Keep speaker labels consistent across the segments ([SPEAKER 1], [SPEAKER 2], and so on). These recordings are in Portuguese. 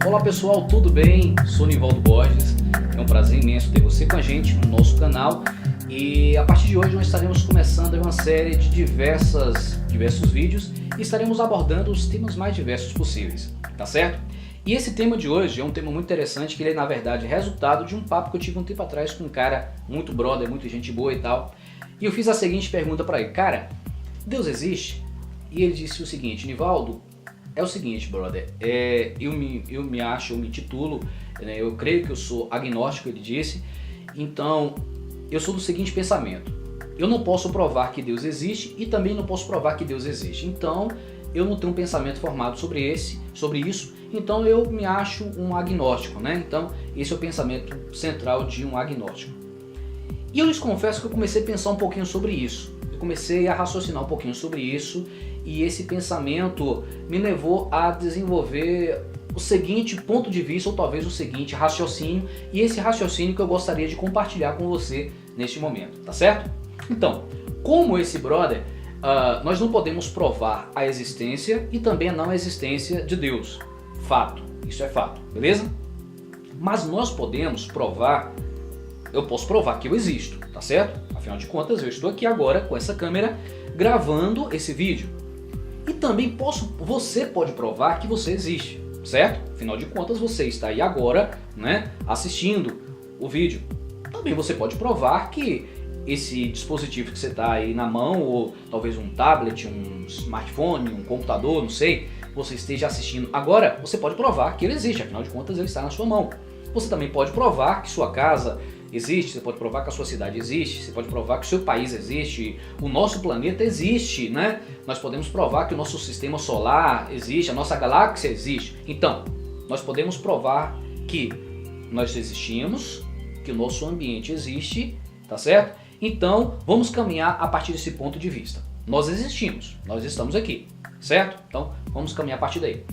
[SPEAKER 1] Olá pessoal, tudo bem? Sou Nivaldo Borges, é um prazer imenso ter você com a gente no nosso canal e a partir de hoje nós estaremos começando uma série de diversos vídeos e estaremos abordando os temas mais diversos possíveis, tá certo? E esse tema de hoje é um tema muito interessante que ele é na verdade resultado de um papo que eu tive um tempo atrás com um cara muito brother, muito gente boa e tal, e eu fiz a seguinte pergunta para ele: cara, Deus existe? E ele disse o seguinte: Nivaldo, é o seguinte, brother, eu me titulo, né, eu creio que eu sou agnóstico, ele disse, então eu sou do seguinte pensamento: eu não posso provar que Deus existe e também não posso provar que Deus existe, então eu não tenho um pensamento formado sobre isso, então eu me acho um agnóstico, né? Então esse é o pensamento central de um agnóstico. E eu lhes confesso que eu comecei a pensar um pouquinho sobre isso, eu comecei a raciocinar um pouquinho sobre isso, e esse pensamento me levou a desenvolver o seguinte ponto de vista, ou talvez o seguinte raciocínio, e esse raciocínio que eu gostaria de compartilhar com você neste momento, tá certo? Então, como esse brother, nós não podemos provar a existência e também a não existência de Deus, fato, isso é fato, beleza? Mas nós podemos provar, eu posso provar que eu existo, tá certo? Afinal de contas eu estou aqui agora com essa câmera gravando esse vídeo. E também você pode provar que você existe, certo? Afinal de contas você está aí agora, né, assistindo o vídeo. Também você pode provar que esse dispositivo que você está aí na mão, ou talvez um tablet, um smartphone, um computador, não sei, você esteja assistindo agora, você pode provar que ele existe, afinal de contas ele está na sua mão. Você também pode provar que sua casa existe, você pode provar que a sua cidade existe, você pode provar que o seu país existe, o nosso planeta existe, né? Nós podemos provar que o nosso sistema solar existe, a nossa galáxia existe. Então, nós podemos provar que nós existimos, que o nosso ambiente existe, tá certo? Então, vamos caminhar a partir desse ponto de vista. Nós existimos, nós estamos aqui, certo? Então, vamos caminhar a partir daí.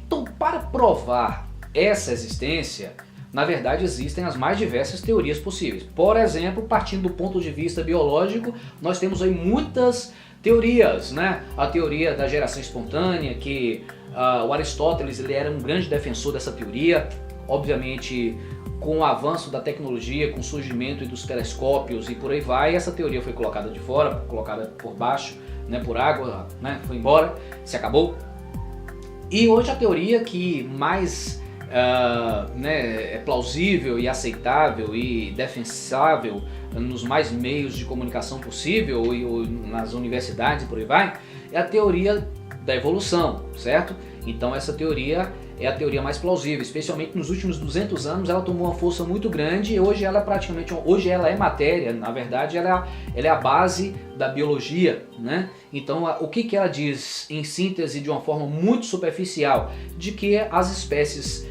[SPEAKER 1] Então, para provar essa existência, na verdade existem as mais diversas teorias possíveis. Por exemplo, partindo do ponto de vista biológico, nós temos aí muitas teorias, né? A teoria da geração espontânea, que o Aristóteles ele era um grande defensor dessa teoria. Obviamente, com o avanço da tecnologia, com o surgimento dos telescópios e por aí vai, essa teoria foi colocada de fora, colocada por baixo, né, por água, né, foi embora, se acabou. E hoje a teoria que mais é plausível e aceitável e defensável nos mais meios de comunicação possível ou nas universidades e por aí vai, é a teoria da evolução, certo? Então essa teoria é a teoria mais plausível, especialmente nos últimos 200 anos ela tomou uma força muito grande e hoje ela é matéria, na verdade ela é a base da biologia, né? Então o que ela diz em síntese de uma forma muito superficial? De que as espécies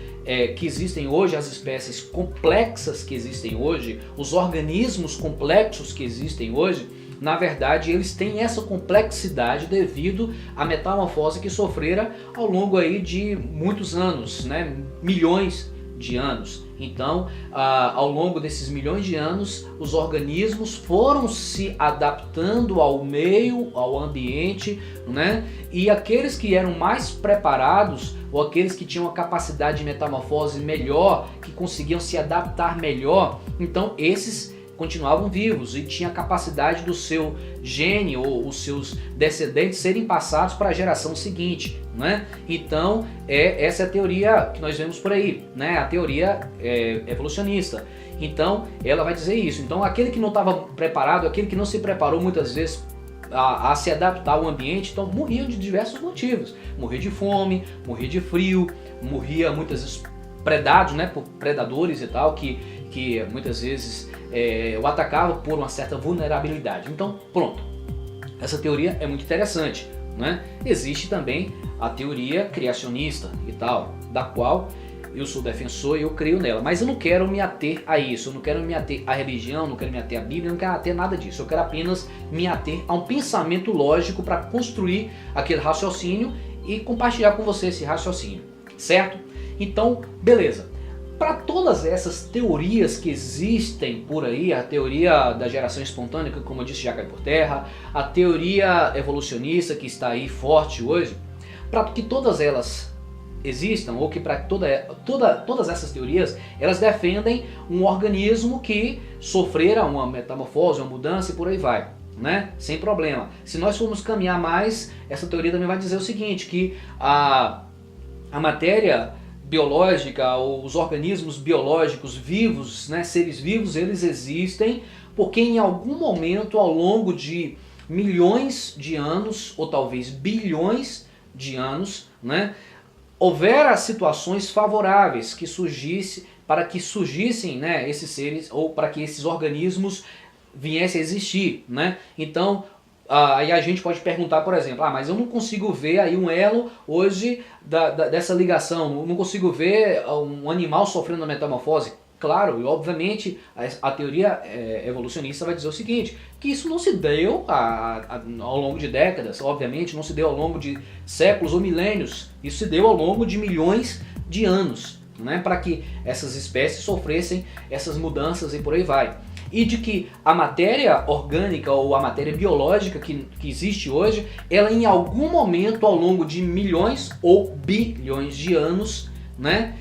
[SPEAKER 1] que existem hoje, as espécies complexas que existem hoje, os organismos complexos que existem hoje, na verdade eles têm essa complexidade devido à metamorfose que sofreram ao longo aí de muitos anos, né? Milhões de anos. Então, ao longo desses milhões de anos, os organismos foram se adaptando ao meio, ao ambiente, né? E aqueles que eram mais preparados, ou aqueles que tinham uma capacidade de metamorfose melhor, que conseguiam se adaptar melhor, então esses continuavam vivos e tinha a capacidade do seu gene ou os seus descendentes serem passados para a geração seguinte, né? Então essa é a teoria que nós vemos por aí, né? A teoria evolucionista. Então ela vai dizer isso. Então aquele que não estava preparado, aquele que não se preparou muitas vezes a se adaptar ao ambiente, então morria de diversos motivos. Morria de fome, morria de frio, morria muitas vezes predado, né, por predadores e tal, que muitas vezes o atacavam por uma certa vulnerabilidade. Então, pronto. Essa teoria é muito interessante, né? Existe também a teoria criacionista e tal, da qual eu sou defensor e eu creio nela. Mas eu não quero me ater a isso, eu não quero me ater à religião, não quero me ater à Bíblia, não quero me ater a nada disso. Eu quero apenas me ater a um pensamento lógico para construir aquele raciocínio e compartilhar com você esse raciocínio, certo? Então, beleza. Para todas essas teorias que existem por aí, a teoria da geração espontânea, que como eu disse já cai por terra, a teoria evolucionista que está aí forte hoje, para que todas elas existam, ou que para todas essas teorias, elas defendem um organismo que sofrera uma metamorfose, uma mudança e por aí vai, né? Sem problema. Se nós formos caminhar mais, essa teoria também vai dizer o seguinte, que a matéria biológica, os organismos biológicos vivos, né, seres vivos, eles existem porque em algum momento ao longo de milhões de anos, ou talvez bilhões de anos, né, houvera situações favoráveis que surgissem, né, esses seres, ou para que esses organismos viessem a existir, né? Então, aí a gente pode perguntar, por exemplo, mas eu não consigo ver aí um elo hoje dessa ligação, não consigo ver um animal sofrendo uma metamorfose. Claro, e obviamente a teoria evolucionista vai dizer o seguinte, que isso não se deu ao longo de décadas, obviamente não se deu ao longo de séculos ou milênios, isso se deu ao longo de milhões de anos, né, para que essas espécies sofressem essas mudanças e por aí vai. E de que a matéria orgânica ou a matéria biológica que existe hoje, ela em algum momento ao longo de milhões ou bilhões de anos, né,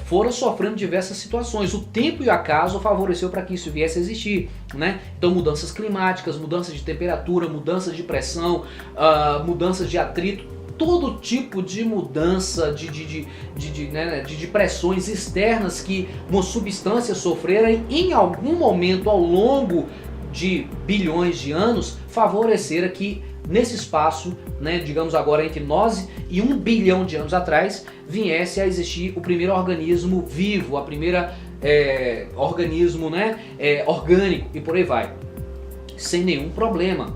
[SPEAKER 1] foram sofrendo diversas situações. O tempo e o acaso favoreceu para que isso viesse a existir, né? Então mudanças climáticas, mudanças de temperatura, mudanças de pressão, mudanças de atrito, todo tipo de mudança de pressões externas que uma substância sofrera em algum momento ao longo de bilhões de anos favoreceram que nesse espaço, né, digamos agora entre nós e 1 bilhão de anos atrás, viesse a existir o primeiro organismo vivo, a primeira organismo, né, orgânico e por aí vai. Sem nenhum problema,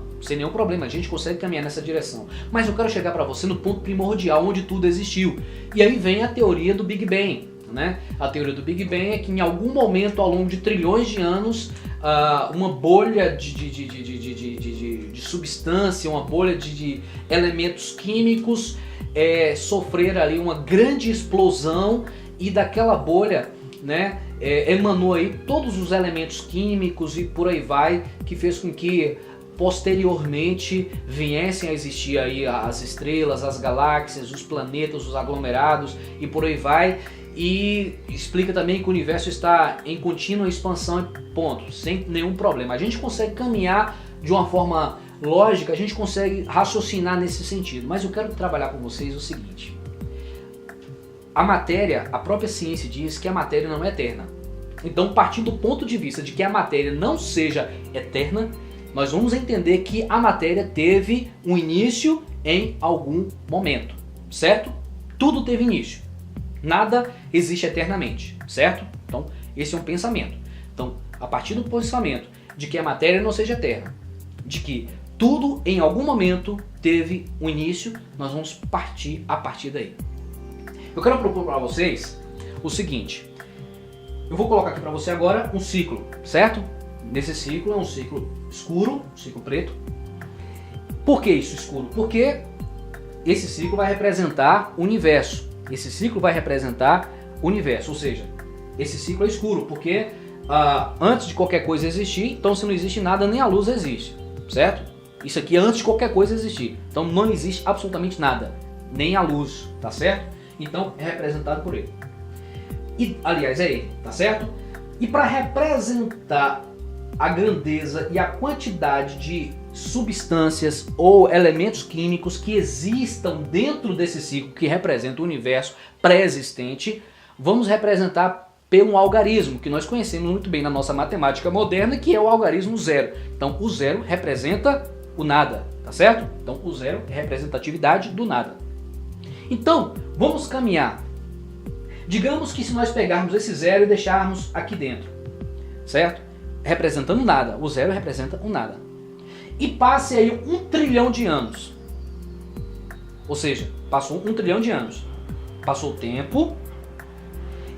[SPEAKER 1] a gente consegue caminhar nessa direção. Mas eu quero chegar para você no ponto primordial onde tudo existiu. E aí vem a teoria do Big Bang, né? A teoria do Big Bang é que em algum momento ao longo de trilhões de anos, uma bolha de substância, uma bolha de elementos químicos sofreram ali uma grande explosão e daquela bolha, né, emanou aí todos os elementos químicos e por aí vai, que fez com que posteriormente viessem a existir aí as estrelas, as galáxias, os planetas, os aglomerados e por aí vai. E explica também que o universo está em contínua expansão, ponto, sem nenhum problema. A gente consegue caminhar de uma forma lógica, a gente consegue raciocinar nesse sentido. Mas eu quero trabalhar com vocês o seguinte. A matéria, a própria ciência diz que a matéria não é eterna. Então, partindo do ponto de vista de que a matéria não seja eterna, nós vamos entender que a matéria teve um início em algum momento, certo? Tudo teve início. Nada existe eternamente, certo? Então, esse é um pensamento. Então, a partir do pensamento de que a matéria não seja eterna, de que tudo em algum momento teve um início, nós vamos partir a partir daí. Eu quero propor para vocês o seguinte. Eu vou colocar aqui para você agora um ciclo, certo? Nesse ciclo é um ciclo escuro, um ciclo preto. Por que isso escuro? Porque esse ciclo vai representar o universo. Esse ciclo vai representar o universo, ou seja, esse ciclo é escuro, porque antes de qualquer coisa existir, então se não existe nada, nem a luz existe, certo? Isso aqui é antes de qualquer coisa existir, então não existe absolutamente nada, nem a luz, tá certo? Então é representado por ele. E, aliás, é ele, tá certo? E para representar a grandeza e a quantidade de substâncias ou elementos químicos que existam dentro desse ciclo que representa o universo pré-existente, vamos representar pelo algarismo, que nós conhecemos muito bem na nossa matemática moderna, que é o algarismo zero. Então o zero representa o nada, tá certo? Então o zero é a representatividade do nada. Então, vamos caminhar. Digamos que se nós pegarmos esse zero e deixarmos aqui dentro, certo? Representando nada, o zero representa o nada. E passe aí 1 trilhão de anos. Ou seja, passou 1 trilhão de anos. Passou o tempo.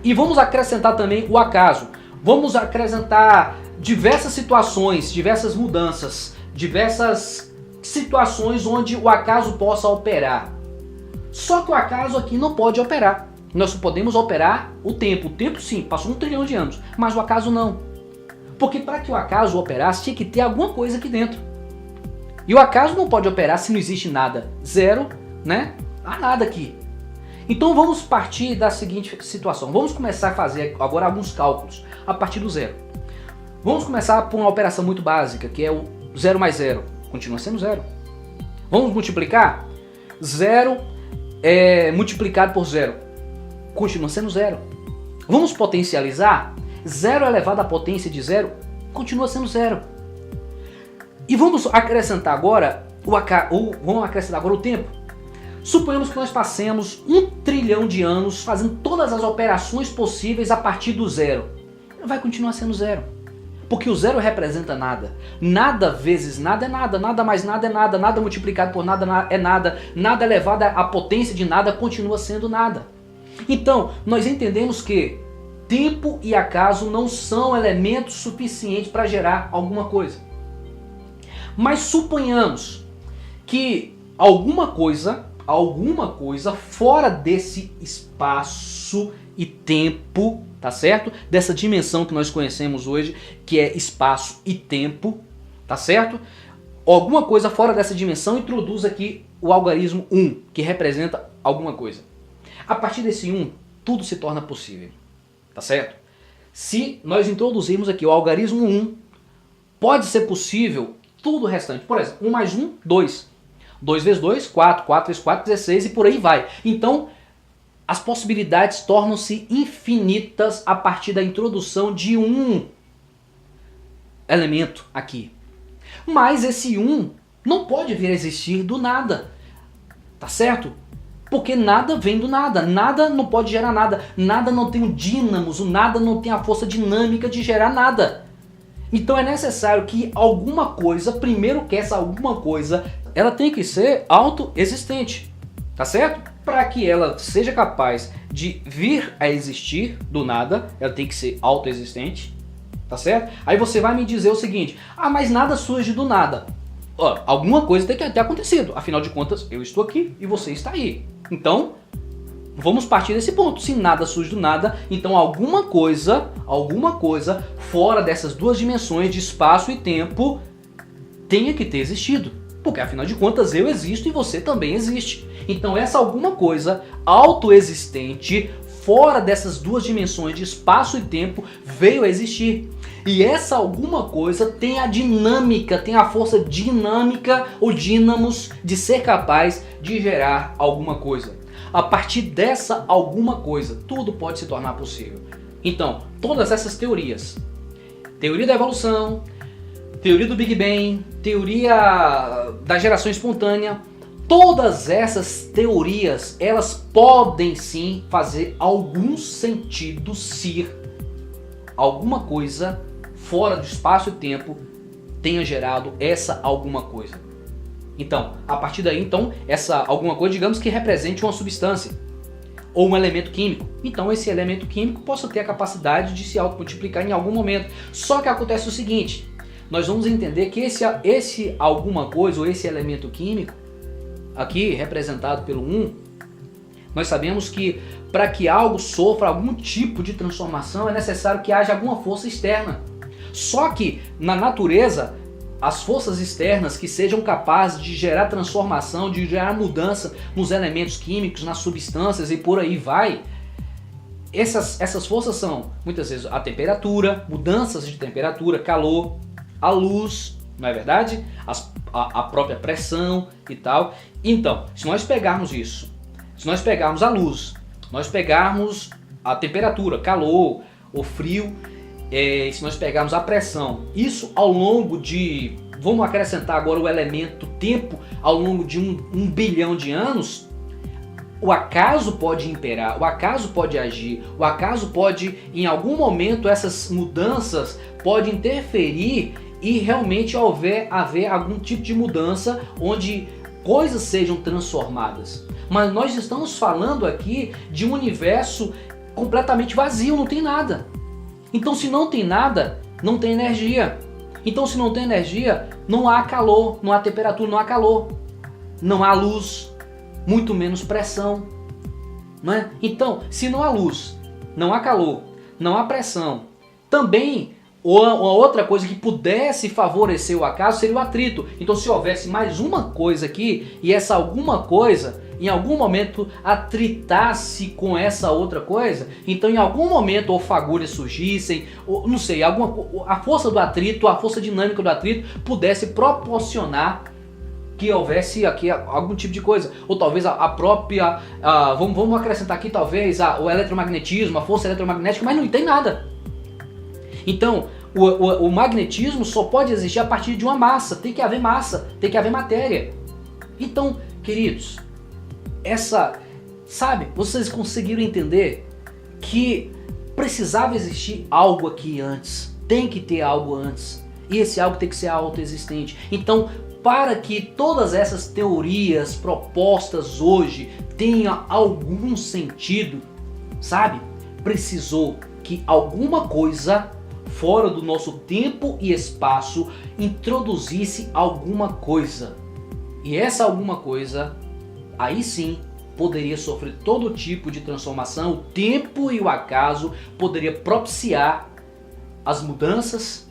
[SPEAKER 1] E vamos acrescentar também o acaso. Vamos acrescentar diversas situações, diversas mudanças, diversas situações onde o acaso possa operar. Só que o acaso aqui não pode operar. Nós só podemos operar o tempo. O tempo sim, passou 1 trilhão de anos, mas o acaso não. Porque para que o acaso operasse, tinha que ter alguma coisa aqui dentro. E o acaso não pode operar se não existe nada. Zero, né? Há nada aqui. Então vamos partir da seguinte situação. Vamos começar a fazer agora alguns cálculos a partir do zero. Vamos começar por uma operação muito básica, que é o 0 mais 0. Continua sendo 0. Vamos multiplicar? 0 multiplicado por 0. Continua sendo 0. Vamos potencializar? 0 elevado à potência de 0 continua sendo 0. E vamos acrescentar agora o tempo. Suponhamos que nós passemos 1 trilhão de anos fazendo todas as operações possíveis a partir do 0. Vai continuar sendo 0. Porque o 0 representa nada. Nada vezes nada é nada. Nada mais nada é nada. Nada multiplicado por nada é nada. Nada elevado à potência de nada continua sendo nada. Então, nós entendemos que tempo e acaso não são elementos suficientes para gerar alguma coisa. Mas suponhamos que alguma coisa fora desse espaço e tempo, tá certo? Dessa dimensão que nós conhecemos hoje, que é espaço e tempo, tá certo? Alguma coisa fora dessa dimensão introduz aqui o algarismo 1, que representa alguma coisa. A partir desse 1, tudo se torna possível, tá certo? Se nós introduzirmos aqui o algarismo 1, pode ser possível tudo o restante. Por exemplo, 1 mais 1, 2. 2 vezes 2, 4. 4 vezes 4, 16 e por aí vai. Então, as possibilidades tornam-se infinitas a partir da introdução de um elemento aqui. Mas esse 1 não pode vir a existir do nada, tá certo? Porque nada vem do nada, nada não pode gerar nada, nada não tem um dínamos, o nada não tem a força dinâmica de gerar nada. Então é necessário que alguma coisa, primeiro que essa alguma coisa, ela tem que ser autoexistente, tá certo? Para que ela seja capaz de vir a existir do nada, ela tem que ser autoexistente, tá certo? Aí você vai me dizer o seguinte, mas nada surge do nada. Alguma coisa tem que ter acontecido, afinal de contas eu estou aqui e você está aí. Então, vamos partir desse ponto. Se nada surge do nada, então alguma coisa fora dessas duas dimensões de espaço e tempo tenha que ter existido. Porque afinal de contas eu existo e você também existe. Então essa alguma coisa autoexistente fora dessas duas dimensões de espaço e tempo veio a existir. E essa alguma coisa tem a dinâmica, tem a força dinâmica ou dínamos de ser capaz de gerar alguma coisa. A partir dessa alguma coisa, tudo pode se tornar possível. Então, todas essas teorias, teoria da evolução, teoria do Big Bang, teoria da geração espontânea, todas essas teorias, elas podem sim fazer algum sentido se alguma coisa fora do espaço e tempo tenha gerado essa alguma coisa. Então, a partir daí, então, essa alguma coisa, digamos que represente uma substância ou um elemento químico. Então, esse elemento químico possa ter a capacidade de se automultiplicar em algum momento. Só que acontece o seguinte, nós vamos entender que esse alguma coisa ou esse elemento químico, aqui representado pelo 1, nós sabemos que para que algo sofra algum tipo de transformação é necessário que haja alguma força externa. Só que na natureza, as forças externas que sejam capazes de gerar transformação, de gerar mudança nos elementos químicos, nas substâncias e por aí vai, essas forças são muitas vezes a temperatura, mudanças de temperatura, calor, a luz, não é verdade? A própria pressão e tal. Então, se nós pegarmos isso, se nós pegarmos a luz, nós pegarmos a temperatura, calor ou frio, se nós pegarmos a pressão, isso ao longo de, vamos acrescentar agora o elemento tempo, ao longo de um bilhão de anos, o acaso pode imperar, o acaso pode agir, o acaso pode, em algum momento, essas mudanças podem interferir e realmente haver algum tipo de mudança onde coisas sejam transformadas. Mas nós estamos falando aqui de um universo completamente vazio, não tem nada. Então se não tem nada, não tem energia. Então se não tem energia, não há calor, não há temperatura, não há calor. Não há luz, muito menos pressão. não é? Então, se não há luz, não há calor, não há pressão, também uma outra coisa que pudesse favorecer o acaso seria o atrito. Então, se houvesse mais uma coisa aqui e essa alguma coisa em algum momento atritasse com essa outra coisa, então em algum momento ou fagulhas surgissem, ou não sei, a força do atrito, a força dinâmica do atrito pudesse proporcionar que houvesse aqui algum tipo de coisa, ou talvez a própria, vamos acrescentar aqui talvez o eletromagnetismo, a força eletromagnética, mas não tem nada. Então o magnetismo só pode existir a partir de uma massa, tem que haver massa, tem que haver matéria. Então, queridos, vocês conseguiram entender que precisava existir algo aqui antes, tem que ter algo antes, e esse algo tem que ser autoexistente. Então, para que todas essas teorias propostas hoje tenham algum sentido, precisou que alguma coisa fora do nosso tempo e espaço introduzisse alguma coisa. E essa alguma coisa, aí sim, poderia sofrer todo tipo de transformação. O tempo e o acaso poderia propiciar as mudanças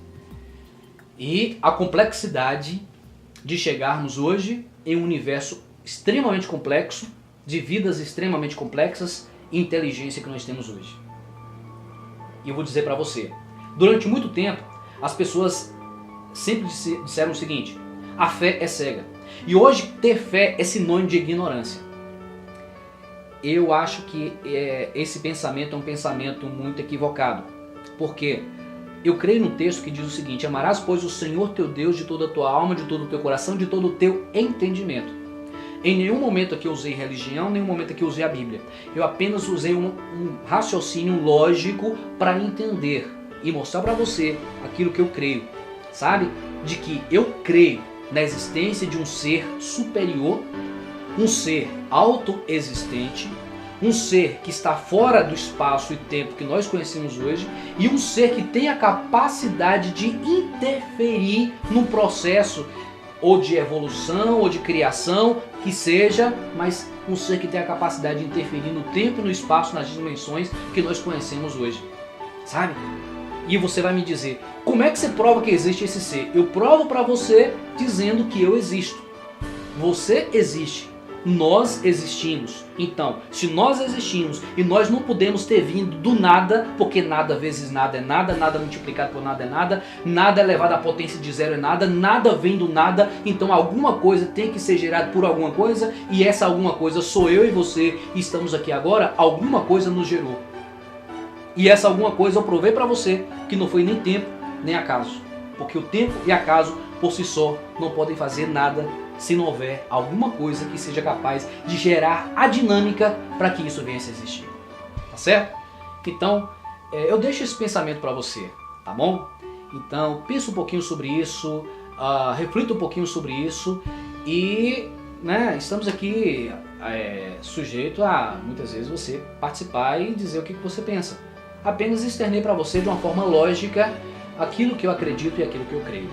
[SPEAKER 1] e a complexidade de chegarmos hoje em um universo extremamente complexo, de vidas extremamente complexas e inteligência que nós temos hoje. E eu vou dizer para você, durante muito tempo as pessoas sempre disseram o seguinte: a fé é cega. E hoje ter fé é sinônimo de ignorância. Eu acho que esse pensamento é um pensamento muito equivocado. Porque eu creio no texto que diz o seguinte: amarás, pois, o Senhor teu Deus de toda a tua alma, de todo o teu coração, de todo o teu entendimento. Em nenhum momento aqui eu usei religião, em nenhum momento aqui eu usei a Bíblia. Eu apenas usei um raciocínio lógico para entender e mostrar para você aquilo que eu creio. De que eu creio na existência de um ser superior, um ser autoexistente, um ser que está fora do espaço e tempo que nós conhecemos hoje, e um ser que tem a capacidade de interferir no processo ou de evolução ou de criação, que seja, mas um ser que tem a capacidade de interferir no tempo e no espaço, nas dimensões que nós conhecemos hoje. E você vai me dizer, como é que você prova que existe esse ser? Eu provo para você dizendo que eu existo. Você existe. Nós existimos. Então, se nós existimos e nós não podemos ter vindo do nada, porque nada vezes nada é nada, nada multiplicado por nada é nada, nada elevado à potência de zero é nada, nada vem do nada, então alguma coisa tem que ser gerada por alguma coisa, e essa alguma coisa sou eu e você, e estamos aqui agora, alguma coisa nos gerou. E essa alguma coisa eu provei para você que não foi nem tempo, nem acaso. Porque o tempo e acaso, por si só, não podem fazer nada se não houver alguma coisa que seja capaz de gerar a dinâmica para que isso venha a existir. Tá certo? Então, eu deixo esse pensamento para você, tá bom? Então, pensa um pouquinho sobre isso, reflita um pouquinho sobre isso e estamos aqui sujeito a, muitas vezes, você participar e dizer o que você pensa. Apenas externei para você de uma forma lógica aquilo que eu acredito e aquilo que eu creio.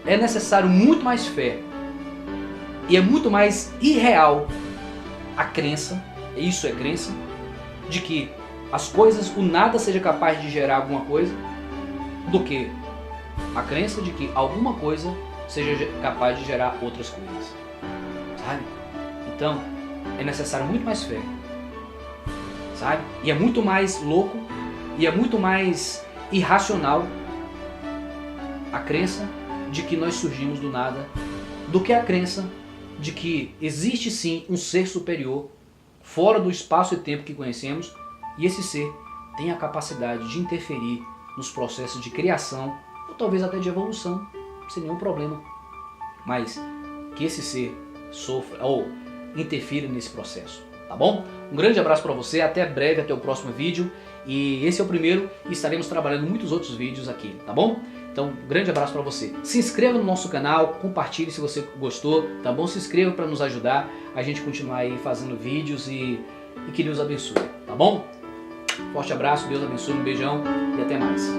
[SPEAKER 1] É necessário muito mais fé e é muito mais irreal a crença, isso é crença, de que as coisas, o nada seja capaz de gerar alguma coisa, do que a crença de que alguma coisa seja capaz de gerar outras coisas. Então, é necessário muito mais fé. E é muito mais louco e é muito mais irracional a crença de que nós surgimos do nada do que a crença de que existe sim um ser superior fora do espaço e tempo que conhecemos, e esse ser tem a capacidade de interferir nos processos de criação ou talvez até de evolução, sem nenhum problema, mas que esse ser sofra ou interfira nesse processo. Tá bom? Um grande abraço para você, até breve, até o próximo vídeo. E esse é o primeiro e estaremos trabalhando muitos outros vídeos aqui, tá bom? Então, um grande abraço para você. Se inscreva no nosso canal, compartilhe se você gostou, tá bom? Se inscreva para nos ajudar a gente continuar aí fazendo vídeos e que Deus abençoe, tá bom? Forte abraço, Deus abençoe, um beijão e até mais.